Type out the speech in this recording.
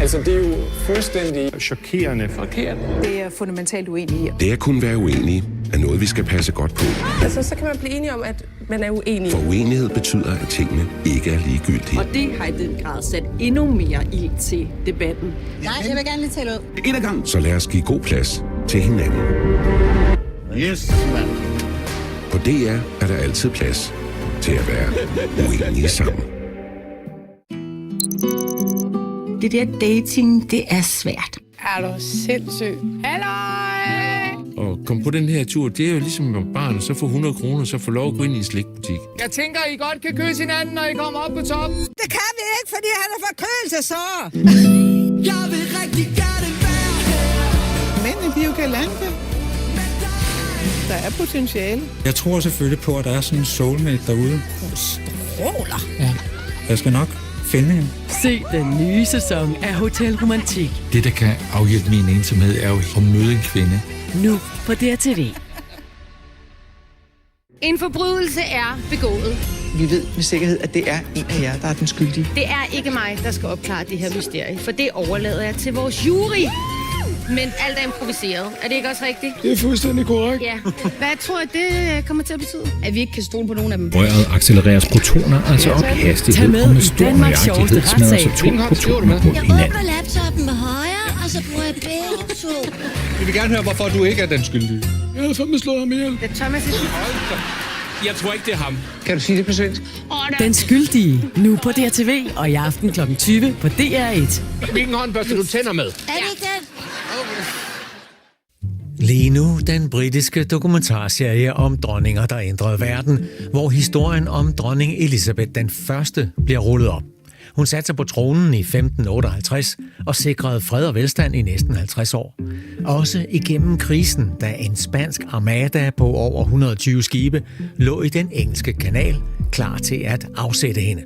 Altså, det er jo fuldstændig chokerende. Det er fundamentalt uenig i. Det at kunne være uenige er noget, vi skal passe godt på. Altså, så kan man blive enige om, at man er uenig. For uenighed betyder, at tingene ikke er ligegyldige. Og det har i den grad sat endnu mere ild til debatten. Nej, jeg vil gerne lige tale ud. En af gang. Så lad os give god plads til hinanden. Yes, man. På DR er der altid plads til at være uenige sammen. Det der dating, det er svært. Er du sindssyg? Halløj! Og komme på den her tur, det er jo ligesom at barn, så få 100 kroner, så få lov at gå ind i en slikbutik. Jeg tænker, I godt kan kysse hinanden, når I kommer op på toppen. Det kan vi ikke, fordi han er forkølelsesår. Jeg vil rigtig gerne være her. Mændene, de er jo galante. Der er potentiale. Jeg tror selvfølgelig på, at der er sådan en soulmate derude. Stråler. Ja. Jeg skal nok finde hende. Se den nye sæson af Hotel Romantik. Det, der kan afhjælpe min ensomhed, er jo at møde en kvinde. Nu på DRTV. En forbrydelse er begået. Vi ved med sikkerhed, at det er en af jer, der er den skyldige. Det er ikke mig, der skal opklare det her mysterie, for det overlader jeg til vores jury. Men alt er improviseret. Er det ikke også rigtigt? Det er fuldstændig korrekt. Ja. Hvad tror jeg, det kommer til at betyde? At vi ikke kan stole på nogen af dem. Røret accelereres protoner, altså op i hastighed. Tag med og med i stor Danmarks sjoveste nøjagtighed smadrer så retssag. to protoner på hinanden. Jeg åbner laptoppen med højre, og så bruger jeg begge to. Vi vil gerne høre, hvorfor du ikke er den skyldige. Jeg havde fandme slået ham ihjel. Det er Thomas' Jeg tror ikke, det er ham. Kan du sige det på svensk? Den skyldige. Nu på DRTV og i aften kl. 20 på DR1. Hvilken håndbørste du tænder med? Er det ikke den? Lige nu den britiske dokumentarserie om dronninger, der ændrede verden, hvor historien om dronning Elizabeth den første bliver rullet op. Hun satte sig på tronen i 1558 og sikrede fred og velstand i næsten 50 år. Også igennem krisen, da en spansk armada på over 120 skibe lå i den engelske kanal, klar til at afsætte hende.